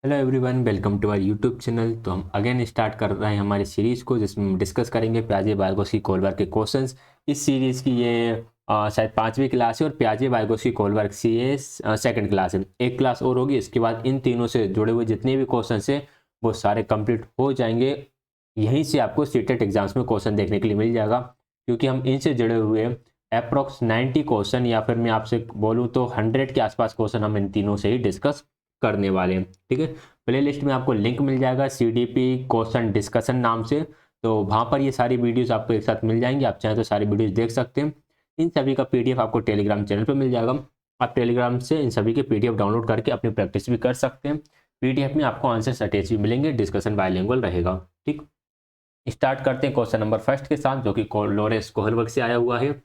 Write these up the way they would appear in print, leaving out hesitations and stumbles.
Hello everyone, welcome to our YouTube channel. तो हम again start कर रहे हैं हमारी सीरीज़ को, जिसमें हम डिस्कस करेंगे पियाजे-वाइगोत्स्की कोलबर्ग के क्वेश्चंस। इस सीरीज़ की ये शायद 5वीं क्लास है और पियाजे-वाइगोत्स्की कोलबर्ग की ये सेकंड क्लास है। एक क्लास और होगी, इसके बाद इन तीनों से जुड़े हुए जितने भी क्वेश्चंस हैं वो सारे कंप्लीट हो जाएंगे। यहीं से आपको सीटेट एग्जाम्स में क्वेश्चन देखने के लिए मिल जाएगा, क्योंकि हम इनसे जुड़े हुए अप्रॉक्स 90 क्वेश्चन, या फिर मैं आपसे बोलूँ तो 100 के आसपास क्वेश्चन हम इन तीनों से ही डिस्कस करने वाले हैं। ठीक है, प्लेलिस्ट में आपको लिंक मिल जाएगा सीडीपी क्वेश्चन डिस्कशन नाम से। तो वहाँ पर ये सारी वीडियोस आपको एक साथ मिल जाएंगी, आप चाहें तो सारी वीडियोस देख सकते हैं। इन सभी का पीडीएफ आपको टेलीग्राम चैनल पर मिल जाएगा। आप टेलीग्राम से इन सभी के पीडीएफ डाउनलोड करके अपनी प्रैक्टिस भी कर सकते हैं। पीडीएफ में आपको आंसर अटैच भी मिलेंगे, डिस्कशन बायलिंगुअल रहेगा। ठीक, स्टार्ट करते हैं क्वेश्चन नंबर फर्स्ट के साथ, जो कि लॉरेंस कोहलबर्ग से आया हुआ है।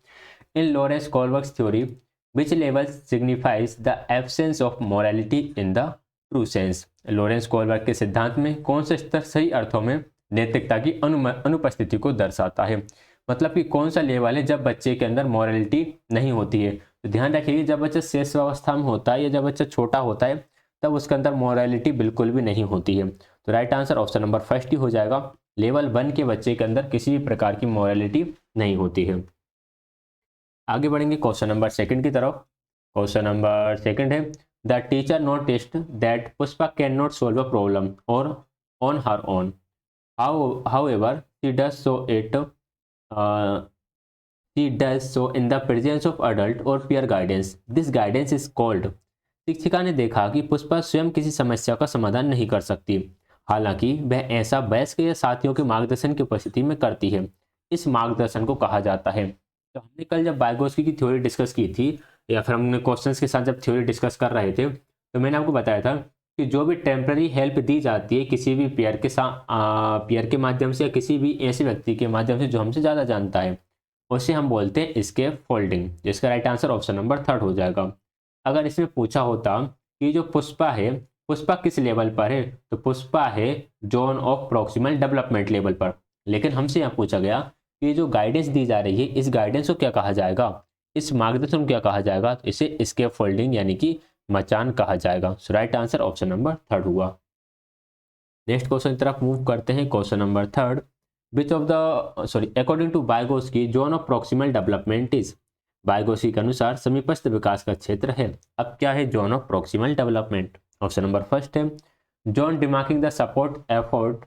In Lawrence Kohlberg theory which level signifies the absence of morality in the true sense. Lawrence Kohlberg के सिद्धांत में कौन सा स्तर सही अर्थों में नैतिकता की अनुपस्थिति को दर्शाता है। मतलब कि कौन सा लेवल है जब बच्चे के अंदर मोरालिटी नहीं होती है। तो ध्यान रखिए, जब बच्चा शेष अवस्था में होता है या जब बच्चा छोटा होता है तब उसके अंदर मोरालिटी बिल्कुल भी नहीं होती है। तो right answer option number first ही हो जाएगा। लेवल 1 के बच्चे के अंदर किसी भी प्रकार की मोरालिटी नहीं होती है। आगे बढ़ेंगे क्वेश्चन नंबर सेकंड की तरफ। क्वेश्चन नंबर सेकंड है, the teacher noticed that Pushpa can not solve a problem or on her own, however she does so it she does so in the presence of adult or peer guidance. This guidance is called. शिक्षिका ने देखा कि पुष्पा स्वयं किसी समस्या का समाधान नहीं कर सकती, हालांकि वह ऐसा वयस्क या साथियों के मार्गदर्शन की उपस्थिति में करती है। इस मार्गदर्शन को कहा जाता है। तो हमने कल जब वाइगोत्स्की की थ्योरी डिस्कस की थी, या फिर हमने क्वेश्चंस के साथ जब थ्योरी डिस्कस कर रहे थे, तो मैंने आपको बताया था कि जो भी टेम्पररी हेल्प दी जाती है किसी भी पेयर के साथ, पेयर के माध्यम से या किसी भी ऐसे व्यक्ति के माध्यम से जो हमसे ज़्यादा जानता है, उसे हम बोलते हैं स्केप फोल्डिंग, जिसका right answer option number third हो जाएगा। अगर इसमें पूछा होता कि जो पुष्पा है, पुष्पा किस लेवल पर है, तो पुष्पा है zone of proximal development level पर। लेकिन हमसे यहाँ पूछा गया कि जो गाइडेंस दी जा रही है, इस गाइडेंस को क्या कहा जाएगा, इस मार्गदर्शन को क्या कहा जाएगा, तो इसे स्केप फोल्डिंग यानी कि मचान कहा जाएगा। So right answer option number third हुआ। नेक्स्ट क्वेश्चन की तरफ मूव करते हैं। Question number third, which of the according to Vygotsky zone of proximal development is. Vygotsky के अनुसार समीपस्थ विकास का क्षेत्र है। अब क्या है zone of proximal development? Option number first है zone demarking the support effort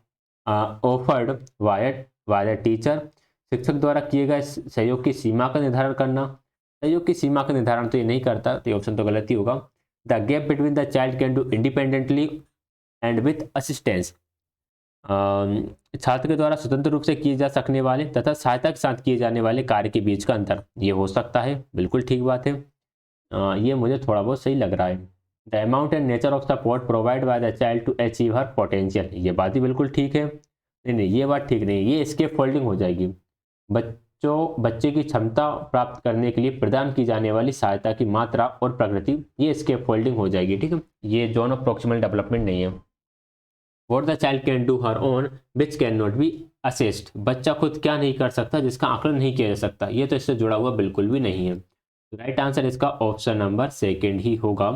offered by a teacher. शिक्षक द्वारा किए गए सहयोग की सीमा का निर्धारण करना। सहयोग की सीमा का निर्धारण तो ये नहीं करता, तो ये ऑप्शन तो गलत ही होगा। The gap between the child can do independently and with assistance. छात्र के द्वारा स्वतंत्र रूप से किए जा सकने वाले तथा सहायता के साथ किए जाने वाले कार्य के बीच का अंतर, ये हो सकता है, बिल्कुल ठीक बात है। ये मुझे थोड़ा बहुत सही लग रहा है। The amount and nature of support provide by the child to achieve her potential, ये बात भी बिल्कुल ठीक है। नहीं नहीं, ये बात ठीक नहीं, ये स्केप फोल्डिंग हो जाएगी। बच्चे की क्षमता प्राप्त करने के लिए प्रदान की जाने वाली सहायता की मात्रा और प्रकृति, ये स्केप फोल्डिंग हो जाएगी। ठीक है, ये जोन ऑफ प्रॉक्सिमल डेवलपमेंट नहीं है। What the child can do her own which can not B assessed. बच्चा खुद क्या नहीं कर सकता जिसका आकलन नहीं किया जा सकता, ये तो इससे जुड़ा हुआ बिल्कुल भी नहीं है। राइट आंसर इसका ऑप्शन नंबर सेकेंड ही होगा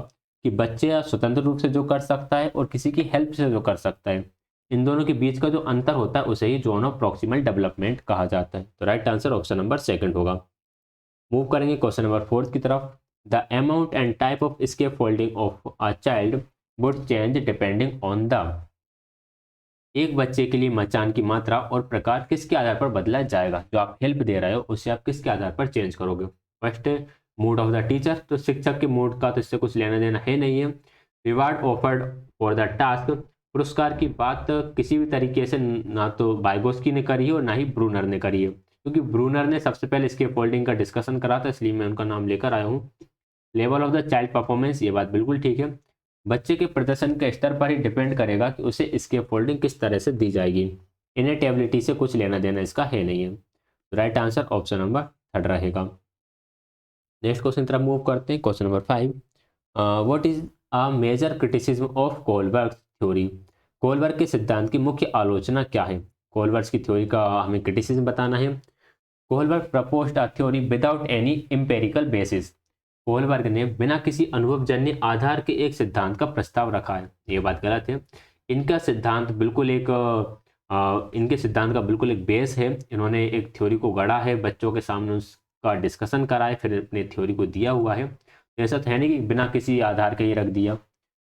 कि बच्चे स्वतंत्र रूप से जो कर सकता है और किसी की हेल्प से जो कर सकता है, इन दोनों के बीच का जो अंतर होता है उसे ही जोन ऑफ प्रॉक्सिमल डेवलपमेंट कहा जाता है। तो right answer option number second होगा। मूव करेंगे क्वेश्चन नंबर फोर्थ की तरफ। The amount and type of scaffolding of a child would change depending on the. एक बच्चे के लिए मचान की मात्रा और प्रकार किसके आधार पर बदला जाएगा? जो आप हेल्प दे रहे हो उसे आप किसके आधार पर चेंज करोगे? फर्स्ट है मूड ऑफ द टीचर, तो शिक्षक के मूड का तो इससे कुछ लेना देना है नहीं है। Reward offered for the task, पुरस्कार की बात किसी भी तरीके से ना तो वाइगोत्स्की ने करी है और ना ही ब्रूनर ने करी है, क्योंकि ब्रूनर ने सबसे पहले इसके फोल्डिंग का डिस्कशन करा था, इसलिए मैं उनका नाम लेकर आया हूँ। Level of the child performance, ये बात बिल्कुल ठीक है। बच्चे के प्रदर्शन के स्तर पर ही डिपेंड करेगा कि उसे इसके फोल्डिंग किस तरह से दी जाएगी। इनेट एबिलिटी से कुछ लेना देना इसका है नहीं है। Right answer option number third रहेगा। नेक्स्ट क्वेश्चन तरफ मूव करते हैं। Question number 5, what is a major criticism of Kohlberg theory. Kohlberg के सिद्धांत की मुख्य आलोचना क्या है? कोलबर्ग की थ्योरी का हमें क्रिटिसिज्म बताना है। Kohlberg proposed a theory without any empirical basis. Kohlberg ने बिना किसी अनुभवजन्य आधार के एक सिद्धांत का प्रस्ताव रखा है। ये बात गलत है। इनका सिद्धांत बिल्कुल एक इनके सिद्धांत का बिल्कुल एक बेस है। इन्होंने एक थ्योरी को गढ़ा है, बच्चों के सामने उसका डिस्कशन करा है, फिर अपने थ्योरी को दिया हुआ है। ऐसा तो है नहीं कि बिना किसी आधार के ही रख दिया।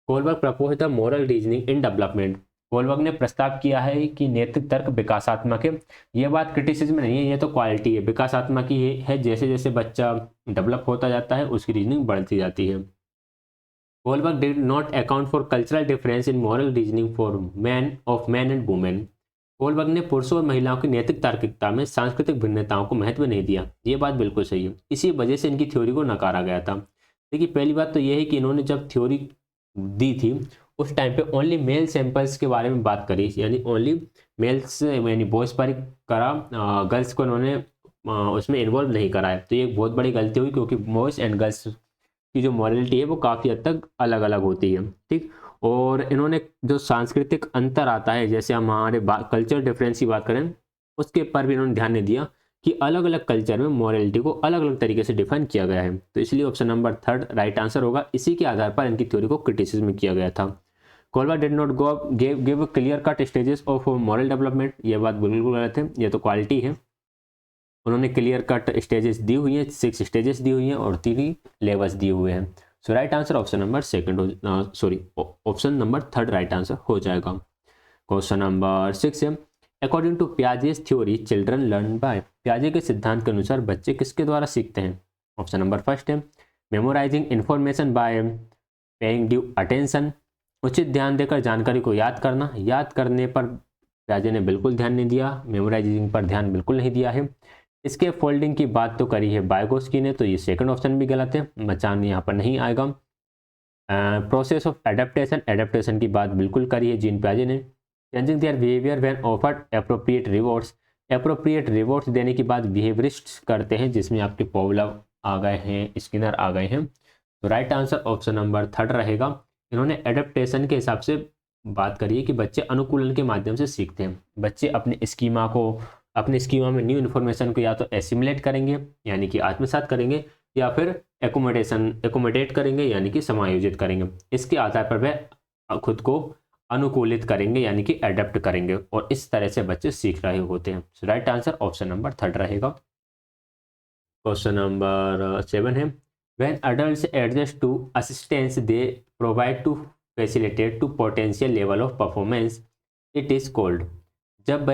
Kohlberg propose the moral reasoning in development. Kohlberg ने प्रस्ताव किया है कि नैतिक तर्क विकासात्मक है। यह बात क्रिटिसिज्म नहीं है, ये तो क्वालिटी है, विकासात्मक ही है। जैसे जैसे बच्चा डेवलप होता जाता है उसकी रीजनिंग बढ़ती जाती है। Kohlberg did not account for cultural difference in moral reasoning for man and women. Kohlberg ने पुरुषों और महिलाओं की नैतिक तार्किकता में सांस्कृतिक भिन्नताओं को महत्व नहीं दिया। ये बात बिल्कुल सही है, इसी वजह से इनकी थ्योरी को नकारा गया था। देखिए पहली बात तो ये है कि इन्होंने जब थ्योरी दी थी उस टाइम पे ओनली मेल सैंपल्स के बारे में बात करी, यानी ओनली मेल्स यानी बॉयज़ पर करा, गर्ल्स को इन्होंने उसमें इन्वॉल्व नहीं कराया। तो ये एक बहुत बड़ी गलती हुई, क्योंकि बॉयज़ एंड गर्ल्स की जो मॉरलिटी है वो काफ़ी हद तक अलग अलग होती है। ठीक, और इन्होंने जो सांस्कृतिक अंतर आता है, जैसे हम हमारे कल्चर डिफरेंस की बात करें, उसके पर भी इन्होंने ध्यान नहीं दिया कि अलग अलग कल्चर में मॉरलिटी को अलग अलग तरीके से डिफाइन किया गया है। तो इसलिए ऑप्शन नंबर 3 राइट आंसर होगा। इसी के आधार पर इनकी थ्योरी को क्रिटिसिज्म किया गया था। Kohlberg did not give clear cut stages of moral development. ये बात बिल्कुल गलत है, ये तो क्वालिटी है। उन्होंने क्लियर कट स्टेजेस दी हुई हैं, 6 स्टेजेस दी हुई हैं और 3 लेवल्स दिए हुए हैं। So right answer option number option number 3 right answer हो जाएगा। क्वेश्चन नंबर 6 है, according to Piaget's theory children learn by. पियाजे के सिद्धांत के अनुसार बच्चे किसके द्वारा सीखते हैं? ऑप्शन नंबर फर्स्ट है memorising information by paying due attention. उचित ध्यान देकर जानकारी को याद करना। याद करने पर पियाजे ने बिल्कुल ध्यान नहीं दिया, मेमोराइजिंग पर ध्यान बिल्कुल नहीं दिया है। इसके फोल्डिंग की बात तो करी है वाइगोस्की ने, तो ये सेकंड ऑप्शन भी गलत है, मचान यहाँ पर नहीं आएगा। प्रोसेस ऑफ एडेप्टेशन, एडेप्टेशन की बात बिल्कुल करी है जीन पियाजे ने। Changing their behaviour when offered appropriate rewards, appropriate rewards देने की बात बिहेवियरिस्ट करते हैं, जिसमें आपके पॉवलव आ गए हैं, स्किनर आ गए हैं। तो राइट आंसर ऑप्शन नंबर 3 रहेगा। इन्होंने एडेप्टेशन के हिसाब से बात करी है कि बच्चे अनुकूलन के माध्यम से सीखते हैं। बच्चे अपने स्कीमा में न्यू इन्फॉर्मेशन को या तो एसिमुलेट करेंगे यानी कि आत्मसात करेंगे, या फिर एकोमोडेट करेंगे यानी कि समायोजित करेंगे। इसके आधार पर वह खुद को अनुकूलित करेंगे यानी कि एडेप्ट करेंगे, और इस तरह से बच्चे सीख रहे होते हैं। So right answer option number 3 रहेगा। क्वेश्चन नंबर 7 है, when adults adjust to assistance they provide to facilitate to potential level of performance it is called. जब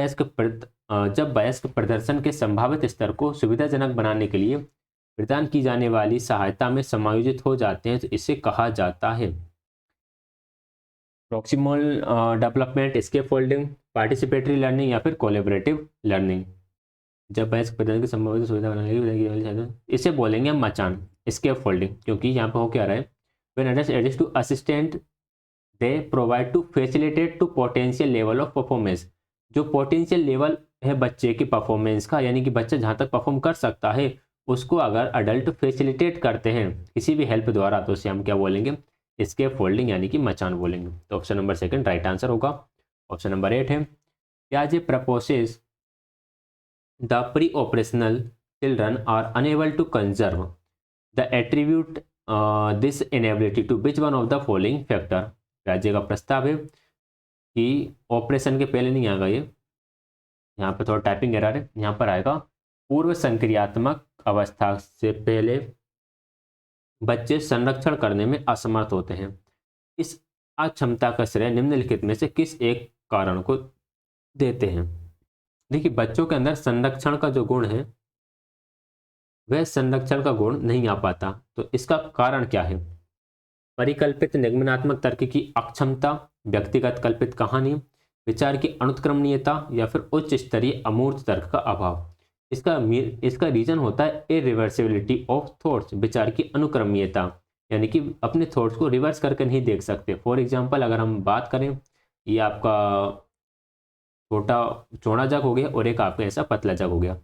वयस्क प्रदर्शन के संभावित स्तर को सुविधाजनक बनाने के लिए प्रदान की जाने वाली सहायता में समायोजित हो जाते हैं तो इसे कहा जाता है proximal development, scaffolding, participatory learning या फिर कोलैबोरेटिव लर्निंग। जब वयस्क प्रदर्शन की संभावित सुविधा बनाने के लिए इसे बोलेंगे हम मचान, स्कैफोल्डिंग, क्योंकि यहाँ पर हो क्या रहा है, when adults adjust to assistant they provide to facilitate to potential level of performance. जो पोटेंशियल लेवल है बच्चे की परफॉर्मेंस का, यानी कि बच्चा जहाँ तक परफॉर्म कर सकता है उसको अगर अडल्ट फैसिलिटेट करते हैं किसी भी हेल्प द्वारा, तो उसे हम क्या बोलेंगे, इसके फोल्डिंग यानी कि मचान बोलेंगे। तो ऑप्शन नंबर 2 राइट आंसर होगा। ऑप्शन नंबर 8 है, पियाजे proposes the pre operational children are unable to conserve the attribute this inability to which one of the following factor. पियाजे का प्रस्ताव है कि ऑपरेशन के पहले नहीं आएगा, ये यहाँ पे थोड़ा टाइपिंग एरर है, यहाँ पर आएगा पूर्व संक्रियात्मक अवस्था से पहले बच्चे संरक्षण करने में असमर्थ होते हैं। इस अक्षमता का श्रेय निम्नलिखित में से किस एक कारण को देते हैं? देखिए बच्चों के अंदर संरक्षण का जो गुण है वह संरक्षण का गुण नहीं आ पाता, तो इसका कारण क्या है? परिकल्पित निगमनात्मक तर्क की अक्षमता, व्यक्तिगत कल्पित कहानी, विचार की अनुत्क्रमणीयता या फिर उच्च स्तरीय अमूर्त तर्क का अभाव। इसका रीजन होता है इरिवर्सिबिलिटी ऑफ थॉट्स, विचार की अनुक्रमणीयता, यानी कि अपने थॉट्स को रिवर्स करके नहीं देख सकते। फॉर एग्जांपल अगर हम बात करें, ये आपका छोटा चौड़ा जग हो गया और एक आपका ऐसा पतला जग हो गया,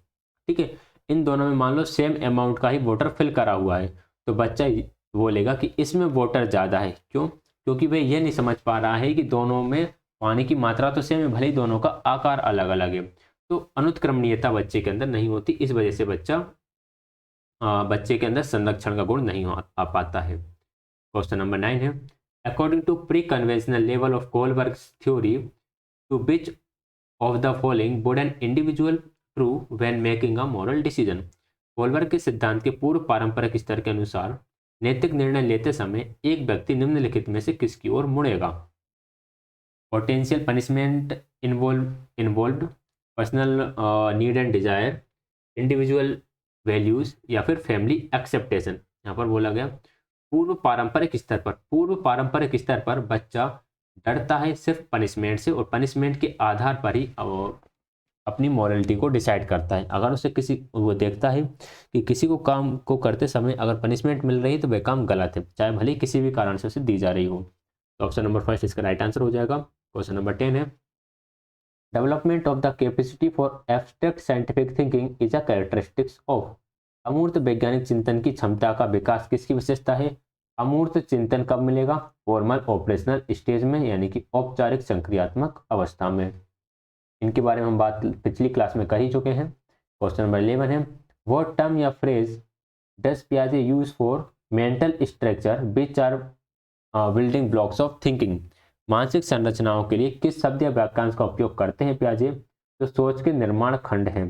ठीक है, इन दोनों में मान लो सेम अमाउंट का ही वाटर फिल करा हुआ है, तो बच्चा बोलेगा कि इसमें वाटर ज़्यादा है। क्यों? क्योंकि वह यह नहीं समझ पा रहा है कि दोनों में पानी की मात्रा तो सेम है, भले ही दोनों का आकार अलग अलग है। तो अनुत्क्रमणीयता बच्चे के अंदर नहीं होती, इस वजह से बच्चा बच्चे के अंदर संरक्षण का गुण नहीं आ पाता है। क्वेश्चन नंबर 9 है, according to pre conventional level of Kohlberg theory, to which of the following would an individual true when making a moral decision. Kohlberg के सिद्धांत के पूर्व पारंपरिक स्तर के अनुसार नैतिक निर्णय लेते समय एक व्यक्ति निम्नलिखित में से किसकी ओर मुड़ेगा? Potential punishment involved, personal need and desire, individual values, या फिर फैमिली एक्सेप्टेशन। यहाँ पर बोला गया पूर्व पारंपरिक स्तर पर बच्चा डरता है सिर्फ पनिशमेंट से, और पनिशमेंट के आधार पर ही अपनी मॉरलिटी को डिसाइड करता है। अगर उसे वो देखता है कि किसी को काम को करते समय अगर पनिशमेंट मिल रही है तो वह काम गलत है, चाहे भले किसी भी कारण से उसे दी जा रही हो। तो ऑप्शन नंबर फर्स्ट इसका राइट आंसर हो जाएगा। क्वेश्चन नंबर 10 है, development of the capacity for abstract scientific thinking is a characteristics of. अमूर्त वैज्ञानिक चिंतन की क्षमता का विकास किसकी विशेषता है? अमूर्त चिंतन कब मिलेगा? फॉर्मल ऑपरेशनल स्टेज में, यानी कि औपचारिक संक्रियात्मक अवस्था में। इनके बारे में हम बात पिछली क्लास में कर ही चुके हैं। क्वेश्चन नंबर 11 है, व्हाट टर्म या फ्रेज डज पियाजे use for mental structure which are building blocks of thinking. मानसिक संरचनाओं के लिए किस शब्द या वाक्यांश का उपयोग करते हैं पियाजे? जो सोच के निर्माण खंड हैं।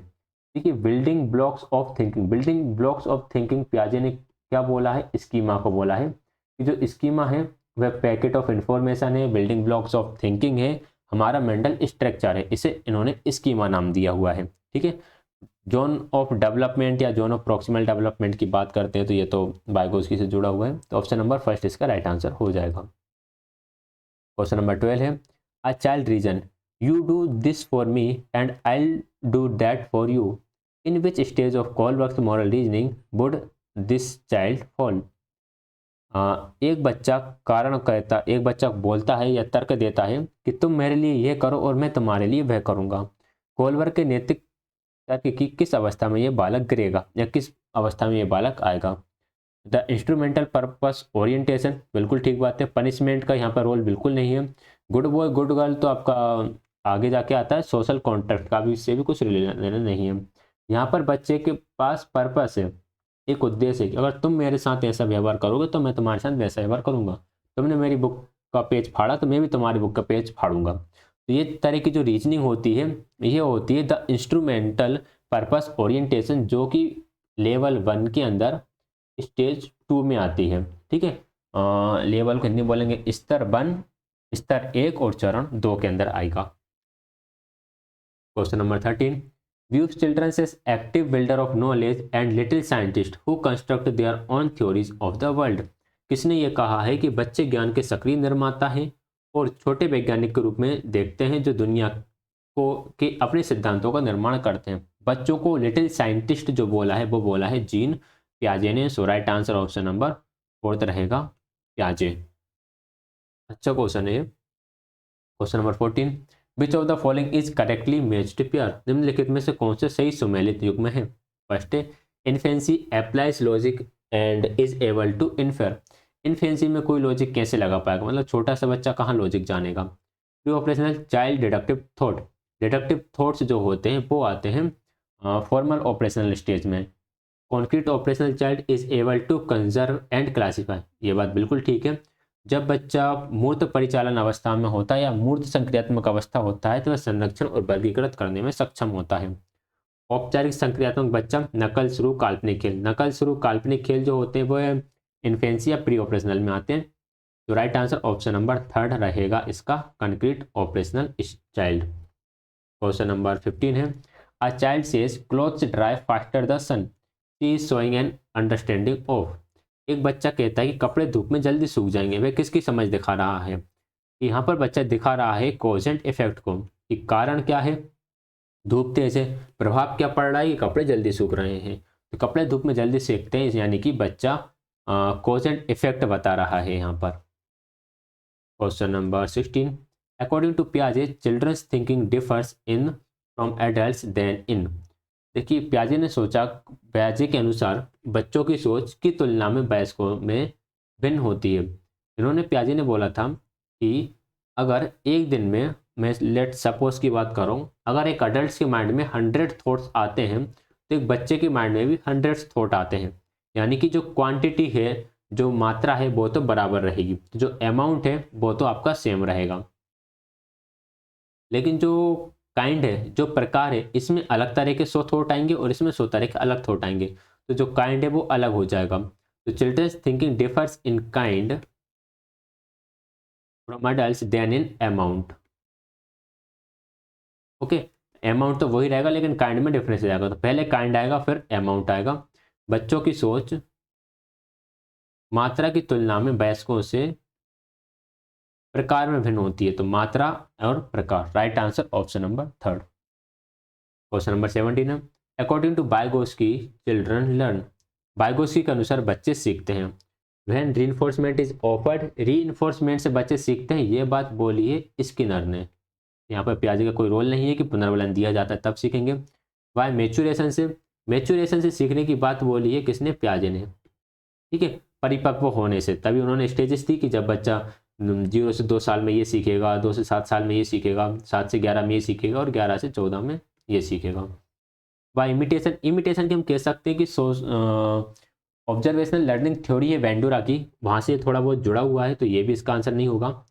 देखिए, building blocks of thinking, building blocks of thinking पियाजे ने क्या बोला है? स्कीमा को बोला है कि जो स्कीमा है वह पैकेट ऑफ इंफॉर्मेशन है, बिल्डिंग ब्लॉक्स ऑफ थिंकिंग है, हमारा मेंटल स्ट्रक्चर है, इसे इन्होंने स्कीमा नाम दिया हुआ है। ठीक है, जोन ऑफ डेवलपमेंट या जोन ऑफ प्रॉक्सिमल डेवलपमेंट की बात करते हैं तो ये तो बायगोस्की से जुड़ा हुआ है। तो ऑप्शन नंबर फर्स्ट इसका राइट आंसर हो जाएगा। क्वेश्चन नंबर 12 है, a child reason, you do this for me and I do that for you, in which stage of Kohlberg's moral reasoning would this child fall. एक बच्चा बोलता है या तर्क देता है कि तुम मेरे लिए यह करो और मैं तुम्हारे लिए वह करूंगा। कोलबर्ग के नैतिक तर्क की किस अवस्था में यह बालक गिरेगा या किस अवस्था में यह बालक आएगा? द इंस्ट्रूमेंटल पर्पस ओरिएंटेशन, बिल्कुल ठीक बात है। पनिशमेंट का यहाँ पर रोल बिल्कुल नहीं है। गुड बॉय गुड गर्ल तो आपका आगे जाके आता है। सोशल कॉन्ट्रैक्ट का भी इससे भी कुछ लेना नहीं है। यहाँ पर बच्चे के पास पर्पस है, एक उद्देश्य है कि अगर तुम मेरे साथ ऐसा व्यवहार करोगे तो मैं तुम्हारे साथ वैसा व्यवहार करूंगा। तुमने मेरी बुक का पेज फाड़ा तो मैं भी तुम्हारी बुक का पेज फाड़ूंगा। तो ये तरह की जो रीजनिंग होती है ये होती है द इंस्ट्रूमेंटल पर्पस ओरिएंटेशन, जो कि लेवल 1 के अंदर स्टेज 2 में आती है। ठीक है, लेवल को हिंदी बोलेंगे स्तर 1, स्तर 1 और चरण 2 के अंदर आएगा। Question number 13, views children as active builder of knowledge and little scientists who construct their own theories of the world। किसने ये कहा है कि बच्चे ज्ञान के सक्रिय निर्माता हैं और छोटे वैज्ञानिक के रूप में देखते हैं जो दुनिया को के अपने सिद्धांतों का निर्माण करते हैं? बच्चों को लिटिल साइंटिस्ट जो बोला है वो बोला है जीन पियाजे ने। सो राइट आंसर ऑप्शन नंबर 4 रहेगा, पियाजे। अच्छा क्वेश्चन है। Question number 14, which of the following is correctly matched pair. निम्नलिखित में से कौन से सही सुमेलित युग्म है? फर्स्ट है, infancy applies logic and is able to infer. Infancy में कोई लॉजिक कैसे लगा पाएगा, मतलब छोटा सा बच्चा कहाँ लॉजिक जानेगा। Pre operational child deductive thought, deductive thoughts जो होते हैं वो आते हैं फॉर्मल ऑपरेशनल स्टेज में। Concrete operational child is able to conserve and classify, ये बात बिल्कुल ठीक है। जब बच्चा मूर्त परिचालन अवस्था में होता है या मूर्त संक्रियात्मक अवस्था होता है तो वह संरक्षण और वर्गीकृत करने में सक्षम होता है। औपचारिक संक्रियात्मक बच्चा नकल शुरू काल्पनिक खेल, नकल शुरू काल्पनिक खेल जो होते हैं वो इन्फेंसी या प्री ऑपरेशनल में आते हैं। तो राइट आंसर ऑप्शन नंबर 3 रहेगा इसका, concrete operational child. Question number 15 है, a child says clothes dry faster the sun, she is showing an understanding of. एक बच्चा कहता है कि कपड़े धूप में जल्दी सूख जाएंगे, वह किसकी समझ दिखा रहा है? यहाँ पर बच्चा दिखा रहा है कॉजेंट इफेक्ट को, कि कारण क्या है, धूप तेज है, प्रभाव क्या पड़ रहा है कि कपड़े जल्दी सूख रहे हैं। तो कपड़े धूप में जल्दी सूखते हैं, यानी कि बच्चा कॉजेंट इफेक्ट बता रहा है यहाँ पर। क्वेश्चन नंबर 16, अकॉर्डिंग टू पियाजे children's thinking differs in from adults than in. देखिए, पियाजे के अनुसार बच्चों की सोच की तुलना में वयस्कों में भिन्न होती है। इन्होंने पियाजे ने बोला था कि अगर एक दिन में मैं लेट सपोज की बात करूं, अगर एक अडल्ट के माइंड में 100 थॉट्स आते हैं तो एक बच्चे के माइंड में भी हंड्रेड्स थॉट आते हैं, यानी कि जो क्वांटिटी है, जो मात्रा है वो तो बराबर रहेगी, जो अमाउंट है वो तो आपका सेम रहेगा, लेकिन जो काइंड है, जो प्रकार है, इसमें अलग तरह के 100 थॉट आएंगे और इसमें 100 तरह के अलग थॉट आएंगे, तो जो काइंड है वो अलग हो जाएगा। तो children's thinking differs in kind from adults than in amount. Okay, amount तो वही रहेगा लेकिन काइंड में डिफरेंस रहेगा, तो पहले काइंड आएगा फिर अमाउंट आएगा। बच्चों की सोच मात्रा की तुलना में वयस्कों से प्रकार में भिन्न होती है, तो मात्रा और प्रकार, right answer option number third. Question number 17 है, अकॉर्डिंग टू बायगोस्की चिल्ड्रन लर्न। बायगोस्की के अनुसार बच्चे सीखते हैं when reinforcement is offered. Reinforcement से बच्चे सीखते हैं, ये बात बोली है स्किनर ने। यहाँ पर पियाजे का कोई रोल नहीं है कि पुनर्बलन दिया जाता है तब सीखेंगे। वाई मैच्योरेशन से सीखने की बात बोली है किसने, पियाजे ने। ठीक है, परिपक्व होने से, तभी उन्होंने स्टेजेस दी कि जब बच्चा 0 से 2 साल में ये सीखेगा, 2 से 7 साल में ये सीखेगा, 7 से 11 में ये सीखेगा और 11 से 14 में ये सीखेगा। वाई इमिटेशन की हम कह सकते हैं कि ऑब्जर्वेशनल लर्निंग थ्योरी है वेंडुरा की, वहाँ से थोड़ा बहुत जुड़ा हुआ है, तो ये भी इसका आंसर नहीं होगा।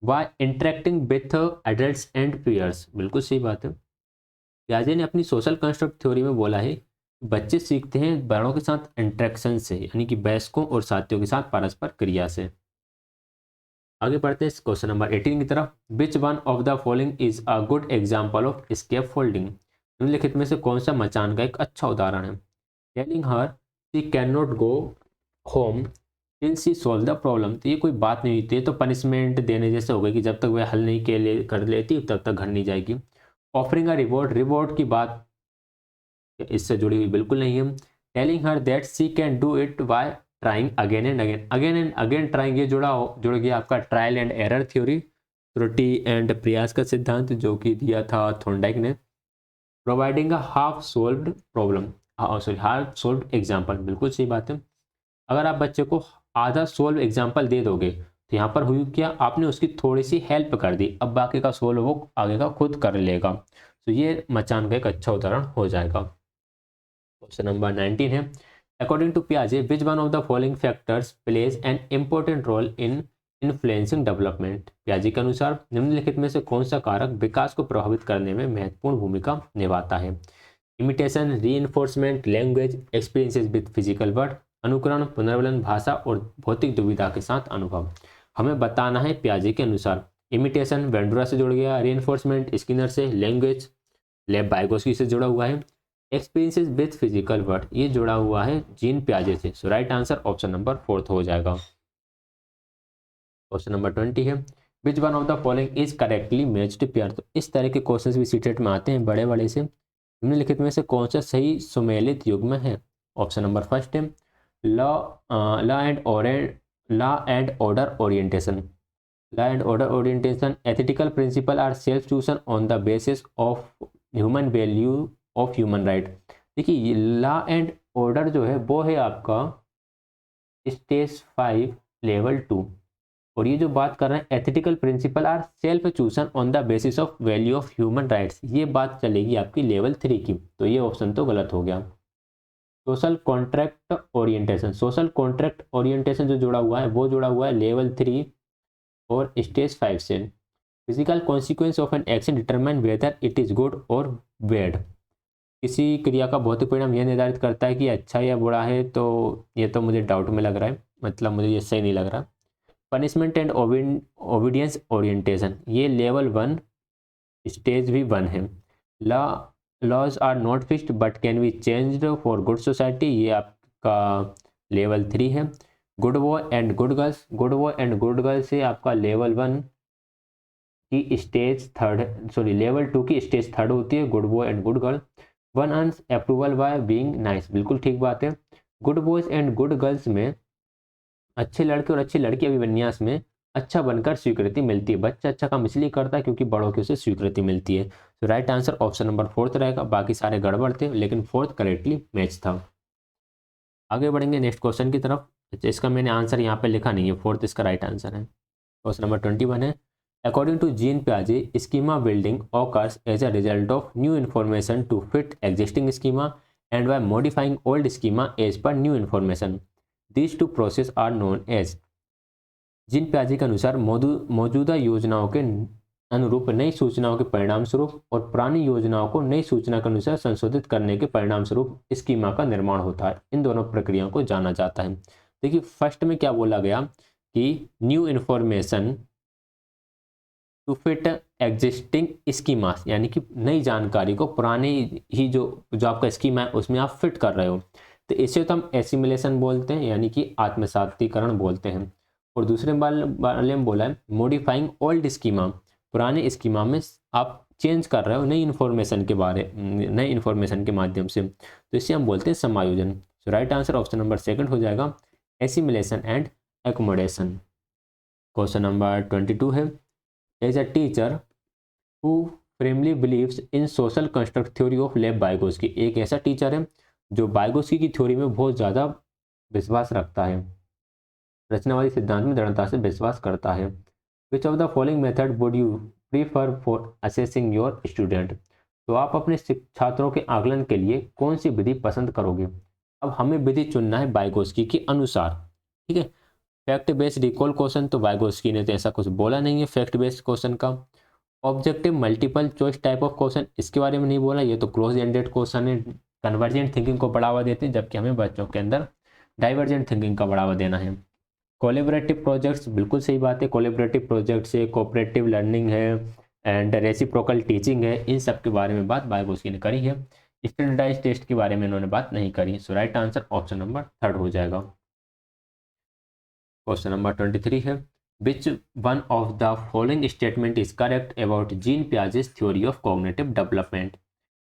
By interacting with adults and peers, बिल्कुल सही बात है। पियाजे ने अपनी सोशल कंस्ट्रक्ट थ्योरी में बोला है बच्चे सीखते हैं बड़ों के साथ इंटरेक्शन से, यानी कि वयस्कों और साथियों के साथ परस्पर क्रिया से। आगे बढ़ते हैं क्वेश्चन नंबर 18 की तरफ। Which one of the following is a good example of scaffolding. निम्नलिखित में से कौन सा मचान का एक अच्छा उदाहरण है। Telling her she can not go home till she solve the problem. तो ये कोई बात नहीं हुई थी, तो पनिशमेंट देने जैसे हो गई कि जब तक वह हल नहीं कर लेती तब तक घर नहीं जाएगी। ऑफरिंग अ रिवॉर्ड की बात इससे जुड़ी हुई बिल्कुल नहीं है। Telling her that she can do it by trying again and again trying, ये जुड़ गया आपका ट्रायल एंड एरर थ्योरी, त्रुटि एंड प्रयास का सिद्धांत जो कि दिया था थॉर्नडाइक ने। Providing a half solved problem, half solved example, बिल्कुल सही बात है। अगर आप बच्चे को आधा सोल्व एग्जाम्पल दे दोगे तो यहाँ पर हुई क्या, आपने उसकी थोड़ी सी हेल्प कर दी, अब बाकी का सोल्व वो आगे का खुद कर लेगा, तो ये मचान का एक अच्छा उदाहरण हो जाएगा। क्वेश्चन नंबर 19 है, अकॉर्डिंग टू पियाजे which one of the following factors plays an important role in influencing development. पियाजे के अनुसार निम्नलिखित में से कौन सा कारक विकास को प्रभावित करने में महत्वपूर्ण भूमिका निभाता है। Imitation, reinforcement, language, experiences with physical word, अनुकरण, पुनर्बलन, भाषा और भौतिक दुविधा के साथ अनुभव। हमें बताना है पियाजे के अनुसार इमिटेशन वेंडुरा से जुड़ गया, रीइंफोर्समेंट स्किनर से, लैंग्वेज लेब बाइगोस्की से जुड़ा हुआ है, एक्सपीरियंसेस विद फिजिकल वर्ड ये जुड़ा हुआ है जीन पियाजे से। सो राइट आंसर ऑप्शन नंबर 4 हो जाएगा। क्वेश्चन नंबर 20 है, which one of the following is correctly matched pair. तो इस तरह के क्वेश्चंस भी सीटेट में आते हैं बड़े बड़े से। निम्नलिखित में से कौन सा सही सुमेलित युग्म है। ऑप्शन नंबर फर्स्ट है law and order orientation. Law and order orientation ethical principle are self chosen on the basis of human value of human right. देखिए लॉ एंड ऑर्डर जो है वो है आपका स्टेज 5 लेवल 2, और ये जो बात कर रहे हैं ethical principle are self chosen on the basis of value of human rights, ये बात चलेगी आपकी लेवल 3 की, तो ये ऑप्शन तो गलत हो गया। सोशल कॉन्ट्रैक्ट ओरिएंटेशन जो जुड़ा हुआ है वो जुड़ा हुआ है लेवल 3 और स्टेज 5 से। Physical consequence of an action determine whether it is good और बैड। किसी क्रिया का भौतिक परिणाम यह निर्धारित करता है कि अच्छा या बुरा है, तो ये तो मुझे डाउट में लग रहा है, मतलब मुझे ये सही नहीं लग रहा। पनिशमेंट एंड ओबीडियंस ओरिएंटेशन ये लेवल 1 स्टेज भी 1 है। Laws are not fixed but can be changed for good society ये आपका लेवल 3 है। Good boy and good girls से आपका लेवल 1 की स्टेज 3 लेवल 2 की स्टेज 3 होती है good boy and good girl. One earns approval by being nice, बिल्कुल ठीक बात है। Good boys and good girls में अच्छे लड़के और अच्छी लड़की अभिविन्यास में अच्छा बनकर स्वीकृति मिलती है। बच्चा अच्छा काम इसलिए करता है क्योंकि बड़ों की उसे स्वीकृति मिलती है। तो राइट आंसर ऑप्शन नंबर 4 रहेगा, बाकी सारे गड़बड़ थे लेकिन 4 करेक्टली मैच था। आगे बढ़ेंगे नेक्स्ट क्वेश्चन की तरफ। अच्छा इसका मैंने आंसर यहाँ पे लिखा नहीं है, 4 इसका राइट आंसर है। क्वेश्चन नंबर 21 है, अकॉर्डिंग टू जीन पियाजे schema building occurs as a result of new information to fit existing schema and by modifying old schema as per new information. These two processes are known as। जिन प्याजे के अनुसार मौजूदा योजनाओं के अनुरूप नई सूचनाओं के परिणाम स्वरूप और पुरानी योजनाओं को नई सूचना के अनुसार संशोधित करने के परिणाम स्वरूप स्कीमा का निर्माण होता है। इन दोनों प्रक्रियाओं को जाना जाता है। देखिए फर्स्ट में क्या बोला गया कि new information to fit existing schema, यानी कि नई जानकारी को पुराने ही जो आपका स्कीमा है उसमें आप फिट कर रहे हो, तो इसे तो हम एसिमिलेशन बोलते हैं, यानी कि आत्मसातीकरण बोलते हैं। और दूसरे वाले में बोला है मॉडिफाइंग ओल्ड स्कीमा, पुराने स्कीमा में आप चेंज कर रहे हो नई इन्फॉर्मेशन के माध्यम से, तो इसे हम बोलते हैं समायोजन। So right answer option number second हो जाएगा assimilation and accommodation. Question number 22 है as a teacher who firmly believes in social construct theory of Lev Vygotsky, एक ऐसा टीचर है जो वाइगोस्की की थ्योरी में बहुत ज़्यादा विश्वास रखता है, रचनावादी सिद्धांत में दृढ़ता से विश्वास करता है। Which of the following method would you prefer for assessing your student, तो आप अपने छात्रों के आकलन के लिए कौन सी विधि पसंद करोगे। अब हमें विधि चुनना है वाइगोस्की के अनुसार, ठीक है। फैक्ट बेस्ड रिकॉल क्वेश्चन, तो वाइगोस्की ने तो ऐसा कुछ बोला नहीं है फैक्ट बेस्ड क्वेश्चन का। Objective multiple choice type of question, इसके बारे में नहीं बोला, ये तो क्लोज एंडेड क्वेश्चन है, कन्वर्जेंट थिंकिंग को बढ़ावा देते हैं, जबकि हमें बच्चों के अंदर डाइवर्जेंट थिंकिंग का बढ़ावा देना है। कोलेबरेटिव प्रोजेक्ट्स, बिल्कुल सही बात है, कोलेबरेटिव प्रोजेक्ट से कोऑपरेटिव लर्निंग है एंड रेसिप्रोकल टीचिंग है, इन सब के बारे में बात वाइगोस्की ने करी है। स्टैंडर्डाइज्ड टेस्ट के बारे में इन्होंने बात नहीं करी। So right answer option number third हो जाएगा। क्वेश्चन नंबर 23 है which one of the following statement is correct about Jean Piaget's theory of cognitive development,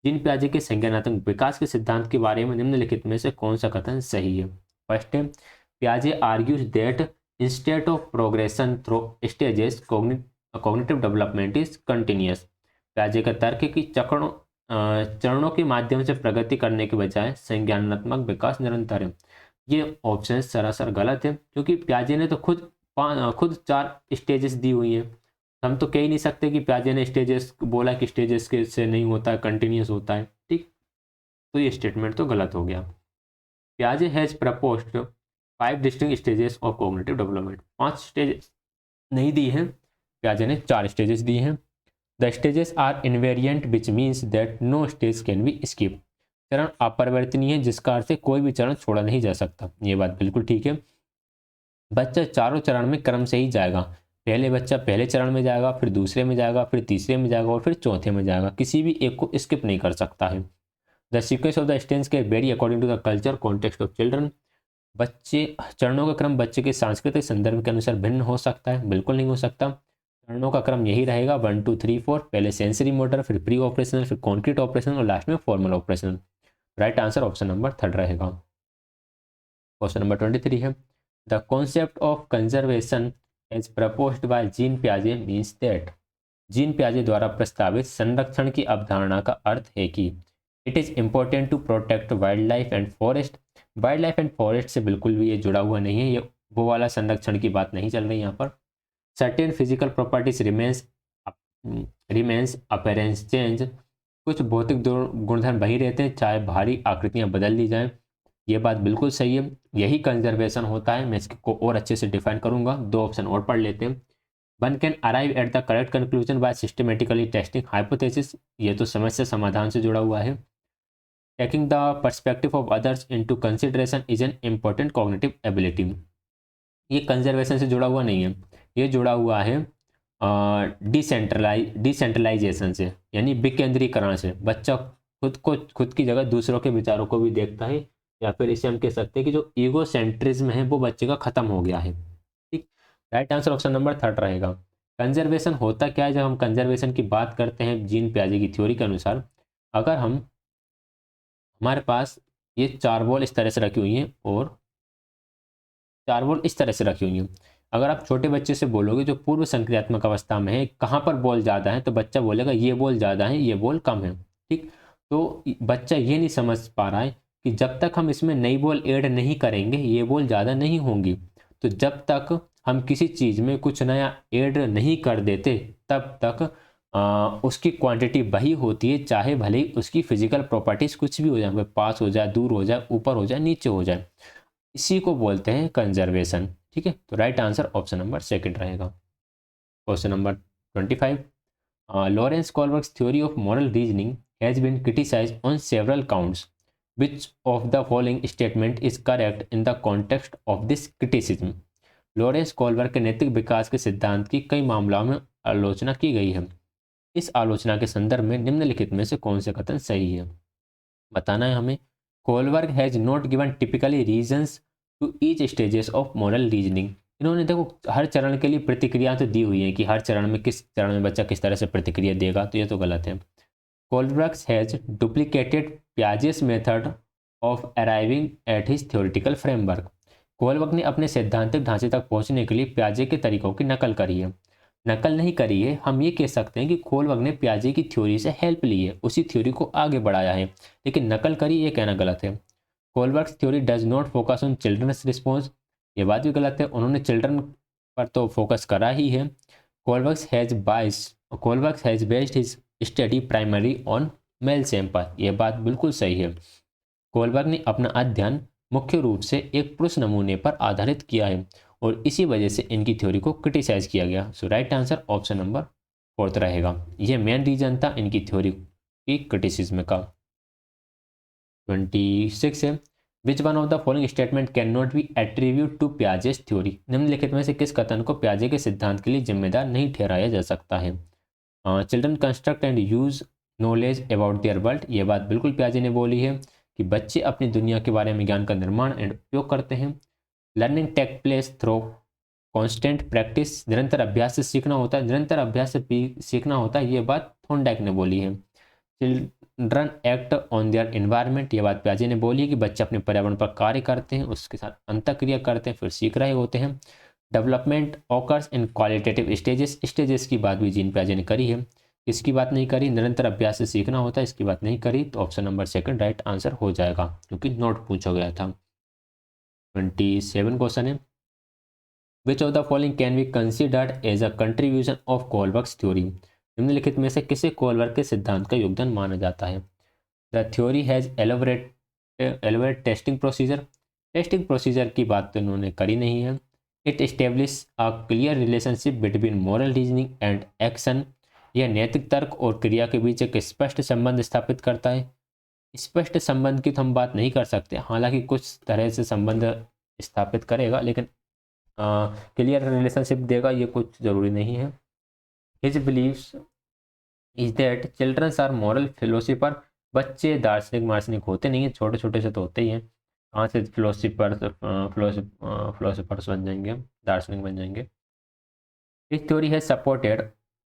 Jean पियाजे के संज्ञानात्मक विकास के सिद्धांत के बारे में निम्नलिखित में से कौन सा कथन सही है। फर्स्ट है पियाजे argues that instead of progression through stages cognitive development is continuous, पियाजे का तर्क है कि चरणों के माध्यम से प्रगति करने के बजाय संज्ञानात्मक विकास निरंतर है। ये ऑप्शन सरासर गलत है, क्योंकि पियाजे ने तो खुद 4 स्टेजेस दी हुई हैं। हम तो कह ही नहीं सकते कि पियाजे ने स्टेजेस बोला कि स्टेजेस के से नहीं होता है, कंटिन्यूस होता है, ठीक, तो ये स्टेटमेंट तो गलत हो गया। पियाजे has proposed 5 distinct stages of cognitive development, 5 stages नहीं दी हैं, पियाजे ने 4 स्टेजेस दी हैं। The stages are invariant which means that no stage can be skip, चरण अपरिवर्तनीय है जिसका अर्थ है कोई भी चरण छोड़ा नहीं जा सकता, ये बात बिल्कुल ठीक है। बच्चा चारों चरण में क्रम से ही जाएगा, पहले बच्चा पहले चरण में जाएगा, फिर दूसरे में जाएगा, फिर तीसरे में जाएगा और फिर चौथे में जाएगा, किसी भी एक को स्किप नहीं कर सकता है। The sequence of the stage के vary according to the culture context of children, बच्चे चरणों का क्रम बच्चे के सांस्कृतिक संदर्भ के अनुसार भिन्न हो सकता है, बिल्कुल नहीं हो सकता। चरणों का क्रम यही रहेगा 1 2 3 4, पहले सेंसरी मोटर, फिर प्री ऑपरेशनल, फिर कॉन्क्रीट ऑपरेशनल और लास्ट में formal operational. Right answer option number third रहेगा। क्वेश्चन नंबर 23 है the concept of conservation as proposed by Jean पियाजे मीन्स दैट, जीन पियाजे द्वारा प्रस्तावित संरक्षण की अवधारणा का अर्थ है कि it is important to protect wildlife and forest, wildlife and forest से बिल्कुल भी ये जुड़ा हुआ नहीं है, ये वो वाला संरक्षण की बात नहीं चल रही यहाँ पर। Certain physical properties remains appearance change, कुछ भौतिक गुणधर्म वही रहते हैं चाहे बाहरी आकृतियाँ बदल दी जाएं, ये बात बिल्कुल सही है, यही कंजर्वेशन होता है। मैं इसको और अच्छे से डिफाइन करूंगा, 2 ऑप्शन और पढ़ लेते हैं। One can arrive at the correct conclusion by systematically testing hypothesis, ये तो समस्या समाधान से जुड़ा हुआ है। Taking the perspective of others into consideration is an important cognitive ability, ये कंजर्वेशन से जुड़ा हुआ नहीं है, ये जुड़ा हुआ है डिसेंट्रलाइजेशन से, यानी विकेंद्रीकरण से। बच्चा खुद की जगह दूसरों के विचारों को भी देखता है, या फिर इसे हम कह सकते हैं कि जो ईगो सेंट्रिज्म है वो बच्चे का खत्म हो गया है, ठीक। Right answer option number third रहेगा। कंजर्वेशन होता क्या है, जब हम कंजर्वेशन की बात करते हैं जीन पियाजे की थ्योरी के अनुसार, अगर हमारे पास ये 4 बॉल इस तरह से रखी हुई हैं और 4 बॉल इस तरह से रखी हुई हैं, अगर आप छोटे बच्चे से बोलोगे जो पूर्व संक्रियात्मक अवस्था में है कहाँ पर बॉल ज़्यादा है, तो बच्चा बोलेगा ये बॉल ज़्यादा है, ये बॉल कम है, ठीक। तो बच्चा ये नहीं समझ पा रहा है कि जब तक हम इसमें नई बॉल ऐड नहीं करेंगे ये बॉल ज़्यादा नहीं होंगी, तो जब तक हम किसी चीज़ में कुछ नया ऐड नहीं कर देते तब तक उसकी क्वांटिटी वही होती है, चाहे भले ही उसकी फिजिकल प्रॉपर्टीज कुछ भी हो जाए, पास हो जाए, दूर हो जाए, ऊपर हो जाए, नीचे हो जाए। इसी को बोलते हैं कंजर्वेशन। ठीक है, तो right answer option number second रहेगा। Question number 25, Lawrence Kohlberg's theory of moral reasoning has been criticised on several counts, which of the following statement is correct in the context of this criticism? Lawrence Kohlberg के नैतिक विकास के सिद्धांत की कई मामलों में आलोचना की गई है। इस आलोचना के संदर्भ में निम्नलिखित में से कौन से कथन सही है, बताना है हमें। Kohlberg has not given typically reasons to each stages of moral reasoning. इन्होंने देखो हर चरण के लिए प्रतिक्रिया तो दी हुई है कि हर चरण में किस चरण में बच्चा किस तरह से प्रतिक्रिया देगा, तो ये तो गलत है। Kohlberg has duplicated Piaget's method of arriving at his theoretical framework. Kohlberg ने अपने सैद्धांतिक ढांचे तक पहुंचने के लिए पियाजे के तरीकों की नकल करी है। नकल नहीं करी है, हम ये कह सकते हैं कि कोलबर्ग ने पियाजे की थ्योरी से हेल्प ली है, उसी थ्योरी को आगे बढ़ाया है, लेकिन नकल करी ये कहना गलत है। Kohlberg's theory does not focus on children's response, ये बात भी गलत है, उन्होंने चिल्ड्रन पर तो फोकस करा ही है। Kohlberg's has based his study primary on male sample, यह बात बिल्कुल सही है। कोलबर्ग ने अपना अध्ययन मुख्य रूप से एक पुरुष नमूने पर आधारित किया है और इसी वजह से इनकी थ्योरी को क्रिटिसाइज किया गया। So right answer option number fourth रहेगा। यह मेन रीजन था इनकी थ्योरी की क्रिटिसिज्म का। 26 है, which one of the following statement can not be attribute to Piaget's theory. निम्नलिखित में से किस कथन को पियाजे के सिद्धांत के लिए जिम्मेदार नहीं ठहराया जा सकता है। Children construct and use knowledge about their world, ये बात बिल्कुल पियाजे ने बोली है कि बच्चे अपनी दुनिया के बारे में ज्ञान का निर्माण एंड उपयोग करते हैं। Learning take place through constant practice, निरंतर अभ्यास से सीखना होता है, निरंतर अभ्यास से सीखना होता है, ये बात थॉर्नडाइक ने बोली है। Children act on their environment, ये बात पियाजे ने बोली है कि बच्चे अपने पर्यावरण पर कार्य करते हैं, उसके साथ अंतःक्रिया करते हैं, फिर सीख रहे होते हैं। Development occurs in qualitative stages की बात भी जीन पियाजे ने करी है। इसकी बात नहीं करी, निरंतर अभ्यास से सीखना होता है, इसकी बात नहीं करी, तो option number second right answer हो जाएगा क्योंकि नोट पूछा गया था। 27 क्वेश्चन है, which of the following can be considered as a contribution of Kohlberg's theory. निम्नलिखित में से किसे कोलबर्ग के सिद्धांत का योगदान माना जाता है। The theory has elaborate testing procedure, testing procedure की बात तो इन्होंने करी नहीं है। It establish a clear relationship between moral reasoning and action, यह नैतिक तर्क और क्रिया के बीच एक स्पष्ट संबंध स्थापित करता है। स्पष्ट संबंध की तो हम बात नहीं कर सकते, हालांकि कुछ तरह से संबंध स्थापित करेगा, लेकिन क्लियर रिलेशनशिप देगा ये कुछ ज़रूरी नहीं है। His believes is that children's are moral philosopher, बच्चे दार्शनिक मार्शनिक होते नहीं हैं, छोटे छोटे से तो होते ही हैं, कहाँ से फिलोसफर्स बन जाएंगे, दार्शनिक बन जाएंगे। This theory has supported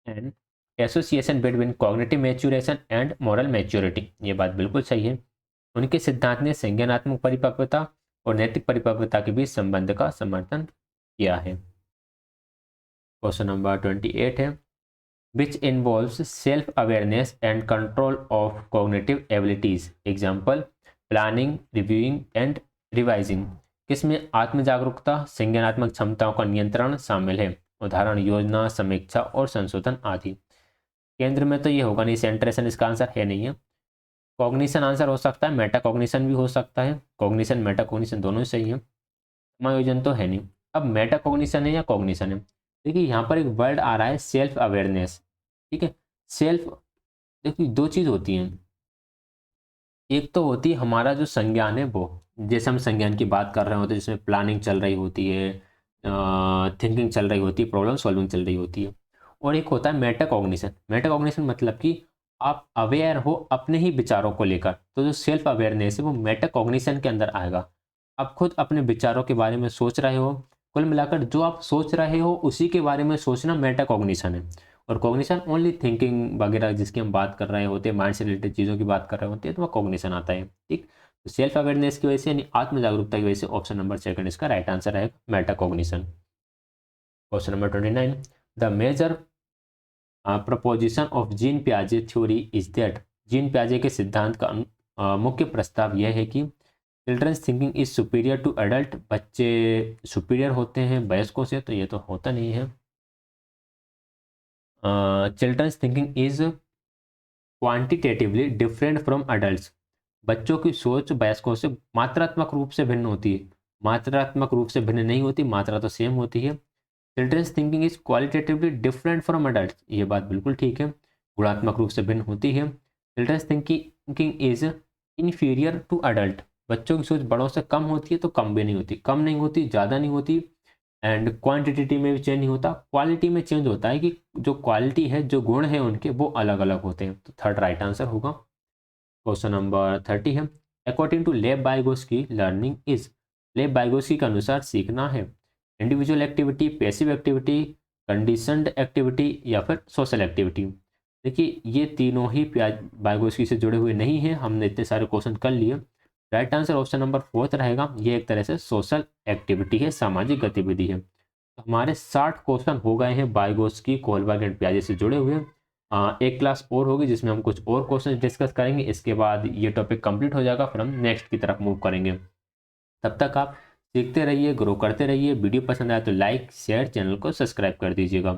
an association between cognitive maturation and moral maturity, ये बात बिल्कुल सही है। उनके सिद्धांत ने संज्ञानात्मक परिपक्वता और नैतिक परिपक्वता के बीच संबंध का समर्थन किया है। क्वेश्चन नंबर 28 है, which involves self-awareness and control of cognitive abilities. Example, planning, reviewing and revising. किसमें आत्म जागरूकता, संज्ञानात्मक क्षमताओं का नियंत्रण शामिल है। उदाहरण योजना, समीक्षा और संशोधन आदि। केंद्र में तो ये होगा नहीं, सेंट्रेशन इसका आंसर है नहीं है। कॉग्निशन आंसर हो सकता है, मेटा कॉग्निशन भी हो सकता है, कॉग्निशन मेटा कॉग्निशन दोनों ही सही है, समायोजन तो है नहीं। अब मेटा कॉग्निशन है या कॉग्निशन है, देखिए यहाँ पर एक वर्ड आ रहा है सेल्फ अवेयरनेस। ठीक है, सेल्फ, देखिए दो चीज़ होती हैं, एक तो होती है हमारा जो संज्ञान है वो, जैसे हम संज्ञान की बात कर रहे होते हैं जिसमें प्लानिंग चल रही होती है, थिंकिंग चल रही होती है, प्रॉब्लम सॉल्विंग चल रही होती है। और एक होता है मेटाकॉग्निशन। मेटाकॉग्निशन मतलब कि आप अवेयर हो अपने ही विचारों को लेकर, तो जो सेल्फ अवेयरनेस है वो मेटाकॉग्निशन के अंदर आएगा। आप खुद अपने विचारों के बारे में सोच रहे हो, कुल मिलाकर जो आप सोच रहे हो उसी के बारे में सोचना मेटाकॉग्निशन है। और कॉग्निशन ओनली थिंकिंग वगैरह जिसकी हम बात कर रहे होते हैं, माइंड से रिलेटेड चीज़ों की बात कर रहे होते हैं, तो वह कॉग्निशन आता है। ठीक, तो सेल्फ अवेयरनेस की वजह से यानी आत्म जागरूकता की वजह से ऑप्शन नंबर सेकंड इसका राइट आंसर है, metacognition. Question number 29, the major proposition of Jean पियाजे थ्योरी इज दैट। जीन पियाजे के सिद्धांत का मुख्य प्रस्ताव यह है कि children's thinking is superior to adult, बच्चे सुपीरियर होते हैं वयस्कों से, तो ये तो होता नहीं है। Children's thinking is quantitatively different from adults. बच्चों की सोच वयस्कों से मात्रात्मक रूप से भिन्न होती है। मात्रात्मक रूप से भिन्न नहीं होती, मात्रा तो सेम होती है। Children's thinking is qualitatively different from adult, ये बात बिल्कुल ठीक है, गुणात्मक रूप से भिन्न होती है। Children's thinking is inferior to adult. बच्चों की सोच बड़ों से कम होती है तो कम भी नहीं होती, कम नहीं होती, ज़्यादा नहीं होती। एंड क्वांटिटी में भी चेंज नहीं होता, क्वालिटी में चेंज होता है कि जो क्वालिटी है, जो गुण है उनके, वो अलग अलग होते हैं। तो थर्ड राइट आंसर होगा। क्वेश्चन नंबर 30 है, अकॉर्डिंग टू लेव बाइगोस्की लर्निंग इज। लेव बाइगोस्की के अनुसार सीखना है individual activity, passive activity, conditioned activity या फिर सोशल एक्टिविटी। देखिए ये तीनों ही बाइगोस्की से जुड़े हुए नहीं हैं, हमने इतने सारे क्वेश्चन कर लिए। राइट आंसर ऑप्शन नंबर 4 रहेगा। ये एक तरह से सोशल एक्टिविटी है, सामाजिक गतिविधि है। तो हमारे 60 क्वेश्चन हो गए हैं बाइगोस्की, कोहलबर्ग एंड पियाजे से जुड़े हुए। एक क्लास और होगी जिसमें हम कुछ और क्वेश्चन डिस्कस करेंगे। इसके बाद ये टॉपिक कंप्लीट हो जाएगा, फिर हम नेक्स्ट की तरफ मूव करेंगे। तब तक आप सीखते रहिए, ग्रो करते रहिए। वीडियो पसंद आए तो लाइक शेयर, चैनल को सब्सक्राइब कर दीजिएगा।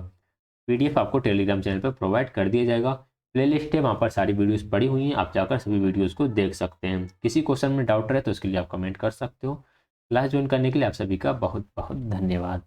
पीडीएफ आपको टेलीग्राम चैनल पर प्रोवाइड कर दिया जाएगा। प्लेलिस्ट है, वहाँ पर सारी वीडियोस पड़ी हुई हैं, आप जाकर सभी वीडियोस को देख सकते हैं। किसी क्वेश्चन में डाउट रहे तो उसके लिए आप कमेंट कर सकते हो। क्लास ज्वाइन करने के लिए आप सभी का बहुत बहुत धन्यवाद।